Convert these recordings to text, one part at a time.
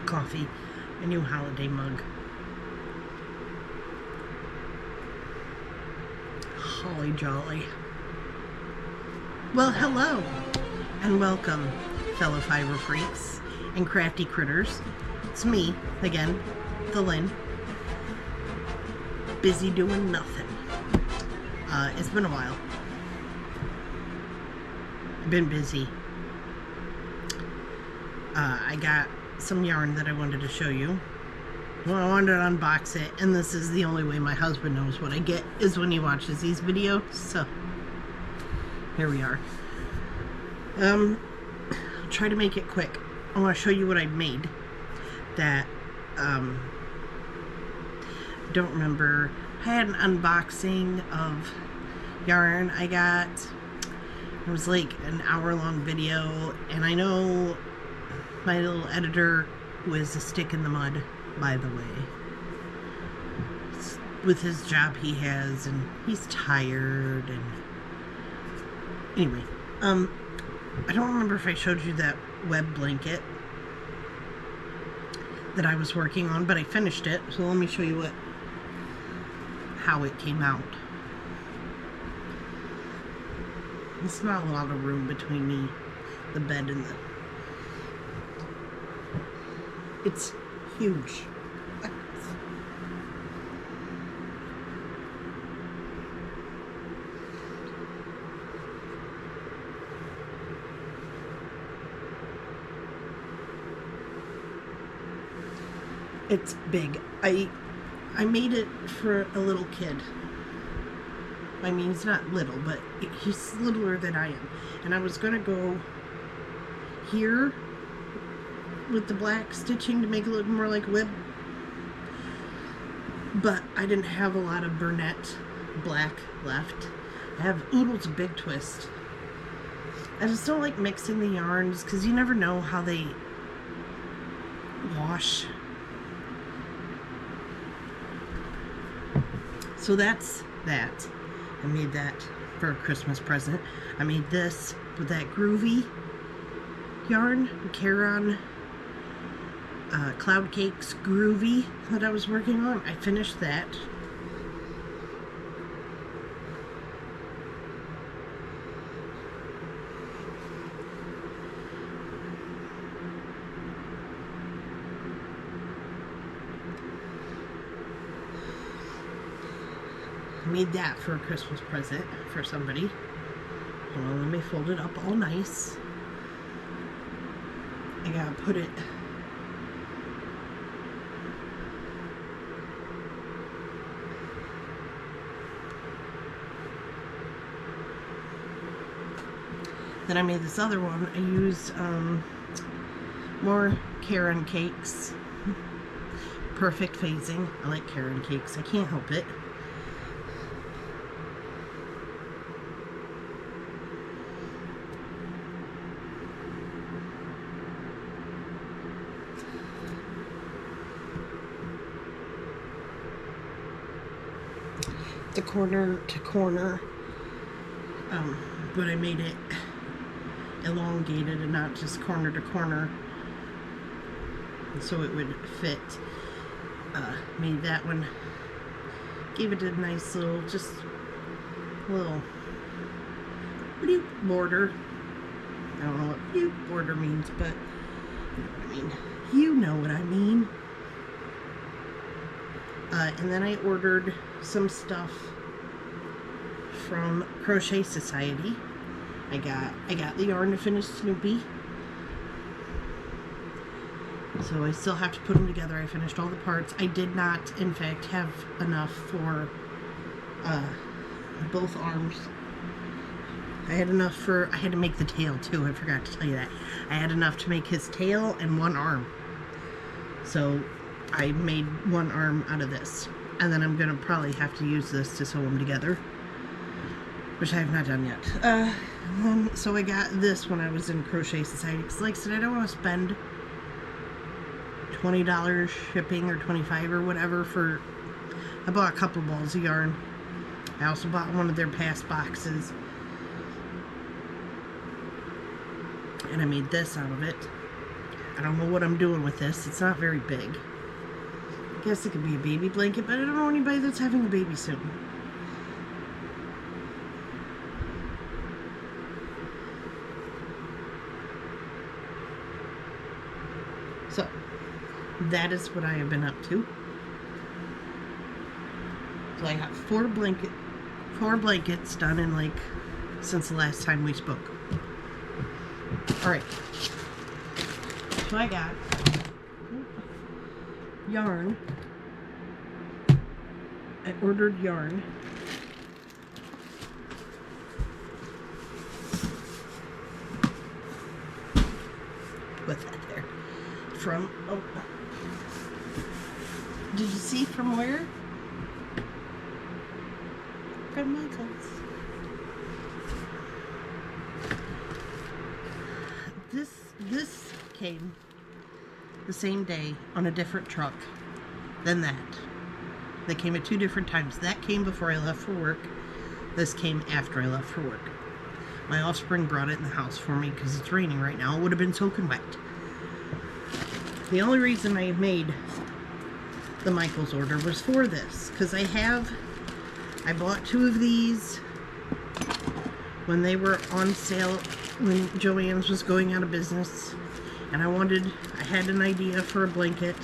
coffee, a new holiday mug. Holly jolly. Well, hello and welcome, fellow fiber freaks and crafty critters. It's me again, the Lynn. Busy doing nothing. It's been a while. I've been busy. I got some yarn that I wanted to show you. Well, I wanted to unbox it, and this is the only way my husband knows what I get, is when he watches these videos, so here we are. I'll try to make it quick. I want to show you what I made that, don't remember. I had an unboxing of yarn I got. It was like an hour-long video, and I know my little editor was a stick in the mud, by the way, with his job he has, and he's tired, and anyway, I don't remember if I showed you that web blanket that I was working on, but I finished it, so let me show you how it came out. It's not a lot of room between me, the bed, and it's huge. It's big. I made it for a little kid. I mean, he's not little, but he's littler than I am. And I was gonna go here with the black stitching to make it look more like a whip, but I didn't have a lot of Burnett black left. I have oodles of Big Twist. I just don't like mixing the yarns because you never know how they wash. So that's that. I made that for a Christmas present. I made this with that groovy yarn, Caron Cloud Cakes Groovy that I was working on. I finished that. I made that for a Christmas present for somebody. Hold on, let me fold it up all nice. I gotta put it then I made this other one. I used more Caron cakes. Perfect phasing. I like Caron cakes. I can't help it. The corner to corner, but I made it elongated and not just corner to corner, so it would fit. Made that one, gave it a nice little, just little border. I don't know what border means, but you know what I mean. And then I ordered some stuff from Crochet Society. I got the yarn to finish Snoopy, so I still have to put them together. I finished all the parts. I did not, in fact, have enough for both arms. I had enough for, I had to make the tail too, I forgot to tell you that. I had enough to make his tail and one arm. So I made one arm out of this. And then I'm gonna probably have to use this to sew them together, which I have not done yet. So I got this when I was in Crochet Society, because like I said, I don't want to spend $20 shipping or $25 or whatever for, I bought a couple balls of yarn. I also bought one of their past boxes, and I made this out of it. I don't know what I'm doing with this. It's not very big. I guess it could be a baby blanket, but I don't know anybody that's having a baby soon. So, that is what I have been up to. So I got four blankets done in like since the last time we spoke. Alright. So I got yarn. I ordered yarn. What's that there? From, oh. Did you see from where? From Micheal's. This came the same day on a different truck than that. They came at 2 different times. That came before I left for work. This came after I left for work. My offspring brought it in the house for me because it's raining right now. It would have been soaking wet. The only reason I made the Micheal's order was for this, because I bought 2 of these when they were on sale when Joann's was going out of business, and I had an idea for a blanket,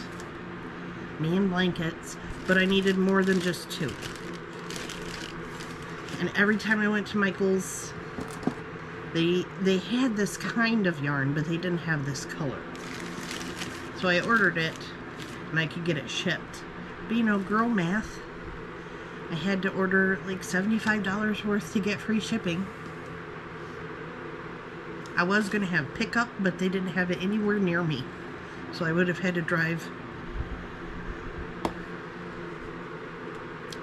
me and blankets, but I needed more than just 2. And every time I went to Micheal's, they had this kind of yarn, but they didn't have this color. So I ordered it, and I could get it shipped. But you know, girl math, I had to order like $75 worth to get free shipping. I was going to have pickup, but they didn't have it anywhere near me. So I would have had to drive,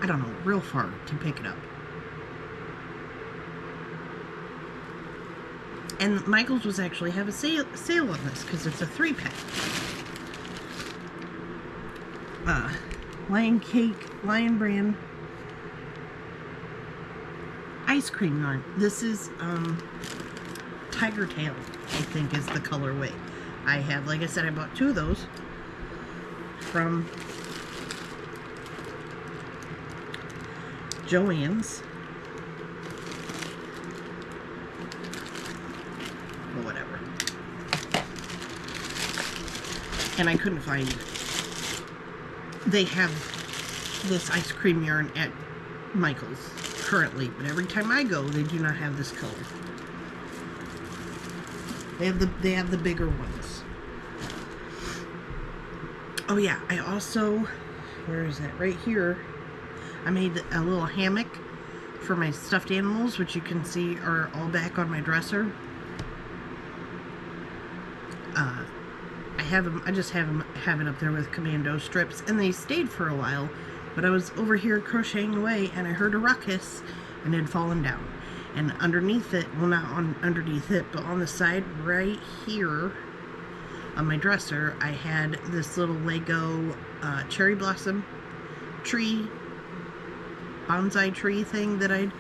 I don't know, real far to pick it up. And Micheal's was actually have a sale on this because it's a 3-pack. Lion brand ice cream yarn. This is Tiger Tail, I think is the colorway. I have, like I said, I bought 2 of those from Joann's. Or whatever. And I couldn't find it. They have this ice cream yarn at Micheal's currently, but every time I go, they do not have this color. They have the bigger ones. Oh yeah, I also, where is that? Right here. I made a little hammock for my stuffed animals, which you can see are all back on my dresser. I just have it up there with commando strips, and they stayed for a while, but I was over here crocheting away and I heard a ruckus and it had fallen down. And underneath it, well, not underneath it, but on the side right here on my dresser, I had this little Lego cherry blossom tree, bonsai tree thing that I'd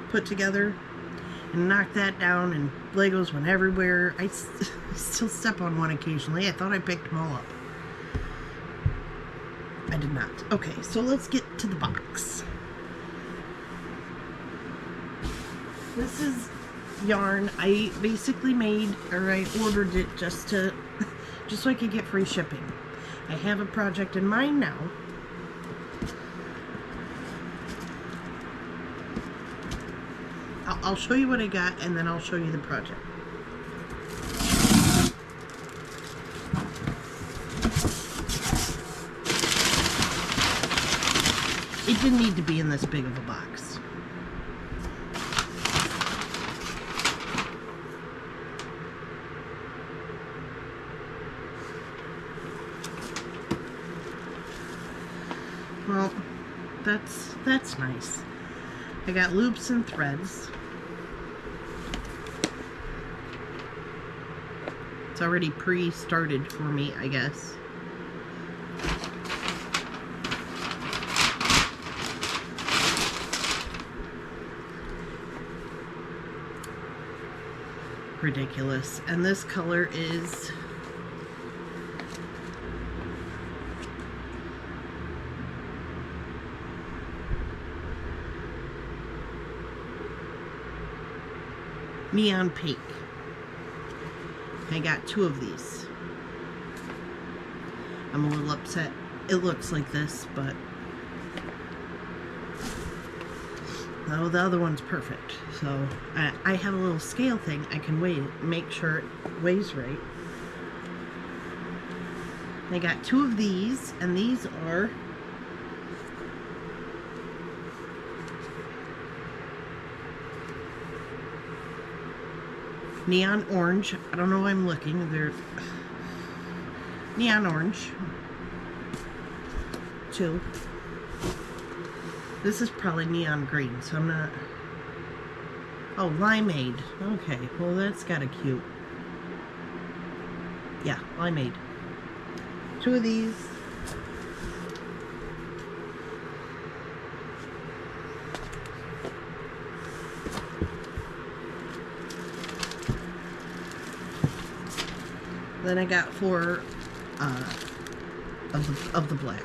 put together, and knocked that down, and Legos went everywhere. I still step on one occasionally. I thought I picked them all up. I did not. Okay, so let's get to the box. This is yarn I basically made, or I ordered it just so I could get free shipping. I have a project in mind now. I'll show you what I got, and then I'll show you the project. It didn't need to be in this big of a box. Well, that's nice. I got loops and threads. It's already pre-started for me, I guess. Ridiculous. And this color is neon pink. I got 2 of these. I'm a little upset. It looks like this, but oh, the other one's perfect. So I have a little scale thing. I can weigh it, make sure it weighs right. I got 2 of these, and these are neon orange. I don't know why I'm looking. They're neon orange. 2. This is probably neon green, so I'm not... Oh, limeade. Okay, well that's kind of cute. Yeah, limeade. 2 of these. Then I got 4 of the black.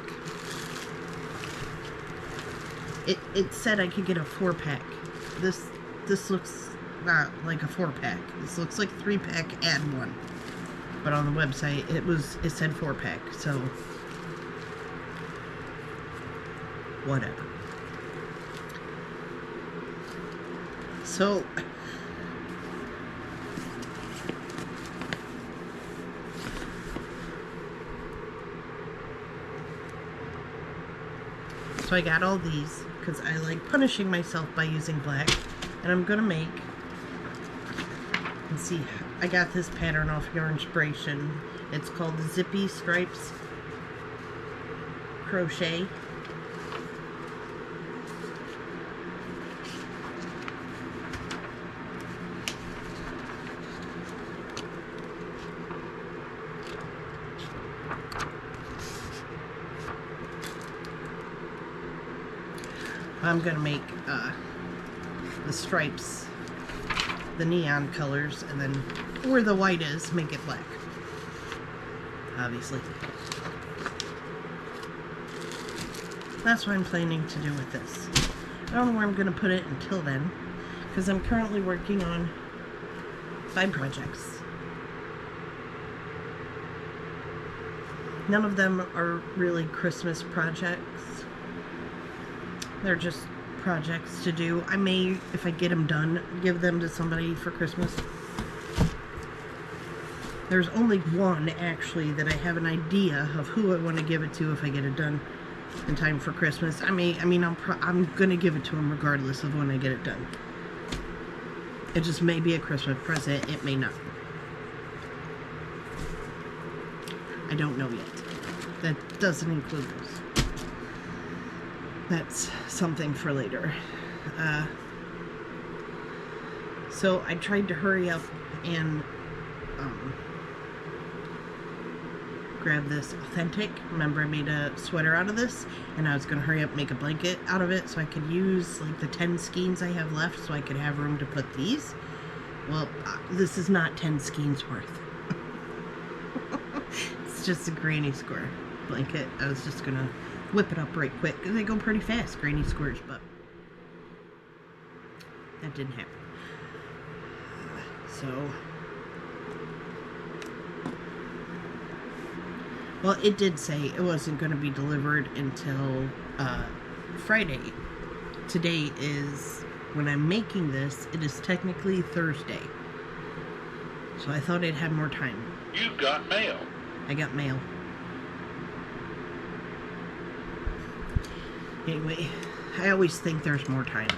It said I could get a 4-pack. This looks not like a 4-pack. This looks like 3-pack, add 1. But on the website it said 4-pack, so whatever. So I got all these because I like punishing myself by using black, and I'm gonna make, and see, I got this pattern off Your Inspiration. It's called Zippy Stripes Crochet. I'm gonna make the stripes, the neon colors, and then where the white is, make it black. Obviously. That's what I'm planning to do with this. I don't know where I'm gonna put it until then, because I'm currently working on 5 projects. None of them are really Christmas projects. They're just projects to do. I may, if I get them done, give them to somebody for Christmas. There's only one, actually, that I have an idea of who I want to give it to if I get it done in time for Christmas. I'm gonna give it to him regardless of when I get it done. It just may be a Christmas present. It may not. I don't know yet. That doesn't include those. That's something for later. So I tried to hurry up and grab this authentic. Remember, I made a sweater out of this, and I was going to hurry up and make a blanket out of it so I could use like the 10 skeins I have left so I could have room to put these. Well, this is not 10 skeins worth. It's just a granny square blanket. I was just going to whip it up right quick because they go pretty fast, granny squares, but that didn't happen. So, well, it did say it wasn't going to be delivered until Friday. Today is, when I'm making this, it is technically Thursday. So I thought I'd have more time. You've got mail. I got mail. Anyway, I always think there's more time.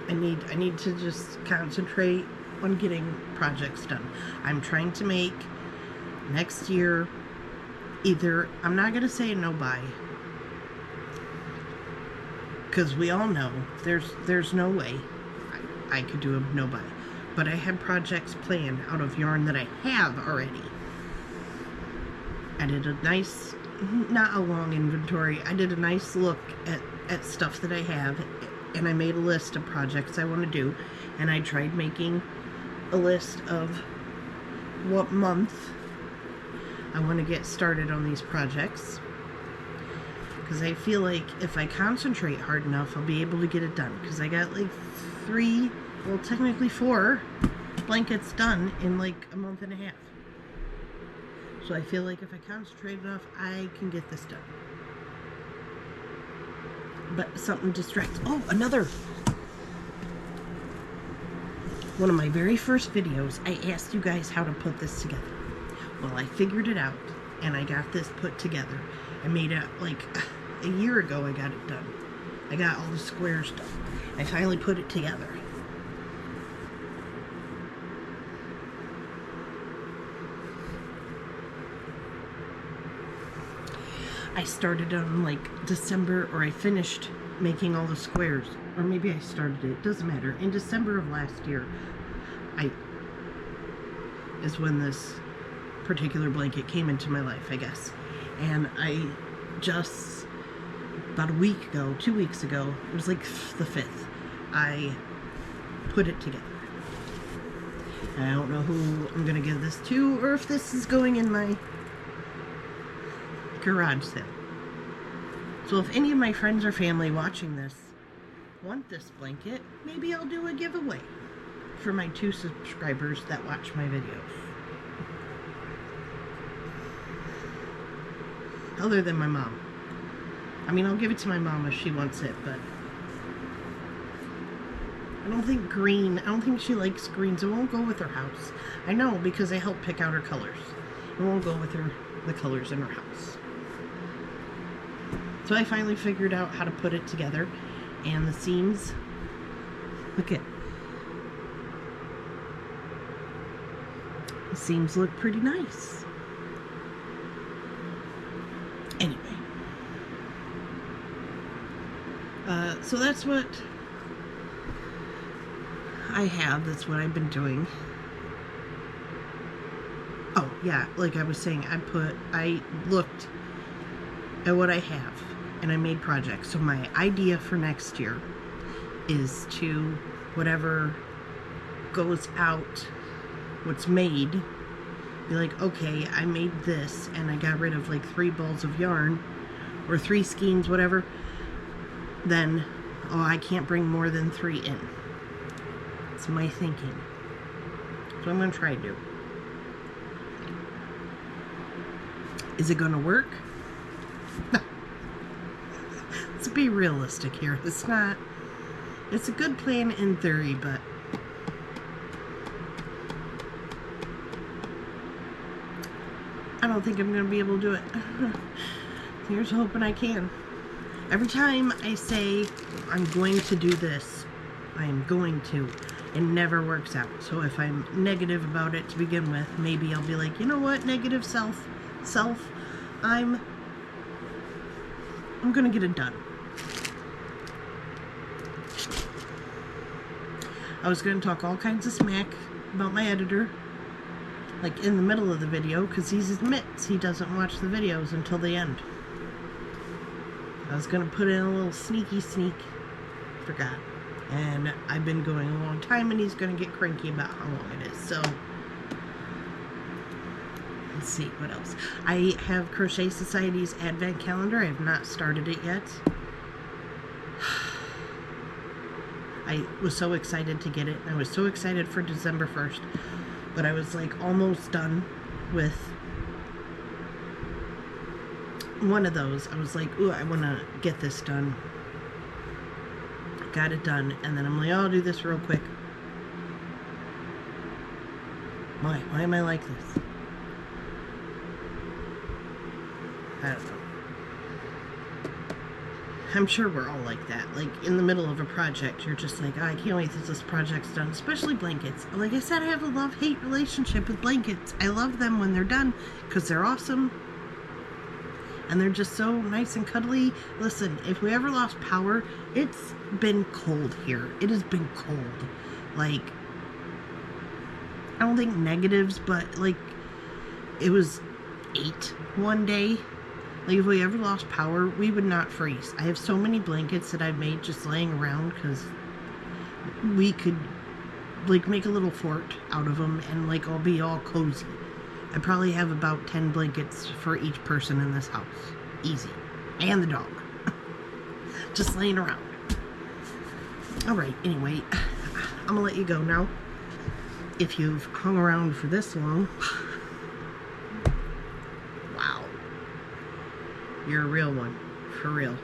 I need to just concentrate on getting projects done. I'm trying to make next year either, I'm not going to say no buy, because we all know there's no way I could do a no buy. But I have projects planned out of yarn that I have already. I did a nice, not a long inventory, I did a nice look at stuff that I have, and I made a list of projects I want to do, and I tried making a list of what month I want to get started on these projects, because I feel like if I concentrate hard enough, I'll be able to get it done, because I got like 3, well, technically 4 blankets done in like a month and a half. So I feel like if I concentrate enough, I can get this done. But something distracts. Oh, another. One of my very first videos, I asked you guys how to put this together. Well, I figured it out, and I got this put together. I made it like a year ago. I got it done. I got all the squares done. I finally put it together. I started on like December, or I finished making all the squares, or maybe I started it, doesn't matter. In December of last year, is when this particular blanket came into my life, I guess. And I just, about a week ago, 2 weeks ago, it was like the 5th, I put it together. And I don't know who I'm gonna give this to, or if this is going in my garage sale. So if any of my friends or family watching this want this blanket, maybe I'll do a giveaway for my 2 subscribers that watch my videos. Other than my mom. I mean, I'll give it to my mom if she wants it, but I don't think she likes greens. It won't go with her house. I know, because I helped pick out her colors. It won't go with the colors in her house. So I finally figured out how to put it together, and the seams, look at, the seams look pretty nice. Anyway, so that's what I have. That's what I've been doing. Oh yeah, like I was saying, I looked at what I have, and I made projects. So my idea for next year is to, whatever goes out, what's made, be like, okay, I made this, and I got rid of like 3 balls of yarn, or 3 skeins, whatever, then, oh, I can't bring more than 3 in. It's my thinking. So I'm going to try to do. Is it going to work? No. Let's be realistic here. It's not. It's a good plan in theory, but I don't think I'm going to be able to do it. Here's hoping I can. Every time I say I'm going to do this, I am going to. It never works out. So if I'm negative about it to begin with, maybe I'll be like, you know what, negative self, I'm gonna get it done. I was gonna talk all kinds of smack about my editor, like in the middle of the video, because he admits he doesn't watch the videos until the end. I was gonna put in a little sneak, forgot. And I've been going a long time, and he's gonna get cranky about how long it is, so let's see what else. I have Crochet Society's advent calendar. I have not started it yet. I was so excited to get it. I was so excited for December 1st, but I was like almost done with one of those. I was like, ooh, I want to get this done. Got it done, and then I'm like, oh, I'll do this real quick. Why am I like this? I don't know. I'm sure we're all like that. Like, in the middle of a project, you're just like, oh, I can't wait till this project's done. Especially blankets. Like I said, I have a love-hate relationship with blankets. I love them when they're done, because they're awesome. And they're just so nice and cuddly. Listen, if we ever lost power, it's been cold here. It has been cold. Like, I don't think negatives, but, like, it was 8 one day. Like, if we ever lost power, we would not freeze. I have so many blankets that I've made just laying around, because we could, like, make a little fort out of them and, like, all be all cozy. I probably have about 10 blankets for each person in this house. Easy. And the dog. Just laying around. Alright, anyway. I'm gonna let you go now. If you've hung around for this long, wow, you're a real one, for real.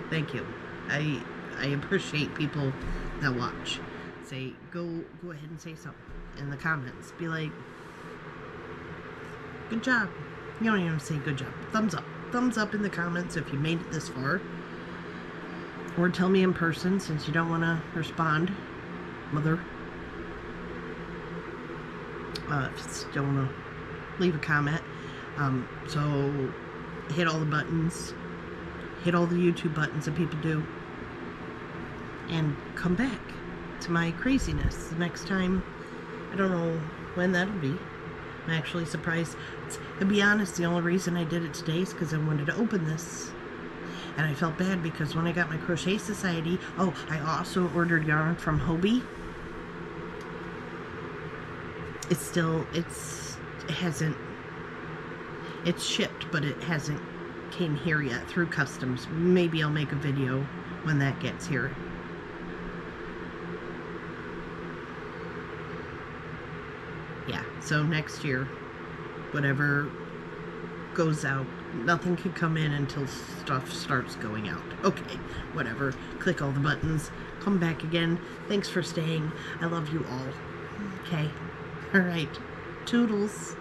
Thank you. I appreciate people that watch. Say, go ahead and say something in the comments. Be like, good job. You don't even say good job. Thumbs up. Thumbs up in the comments if you made it this far. Or tell me in person since you don't want to respond, mother. If you still want to leave a comment. So hit all the buttons. Hit all the YouTube buttons that people do. And come back to my craziness the next time. I don't know when that'll be. I'm actually surprised. To be honest, the only reason I did it today is because I wanted to open this. And I felt bad because when I got my Crochet Society, oh, I also ordered yarn from Hobie. It's shipped, but it hasn't came here yet through customs. Maybe I'll make a video when that gets here. Yeah, so next year, whatever goes out, nothing can come in until stuff starts going out. Okay, whatever. Click all the buttons. Come back again. Thanks for staying. I love you all. Okay. All right. Toodles.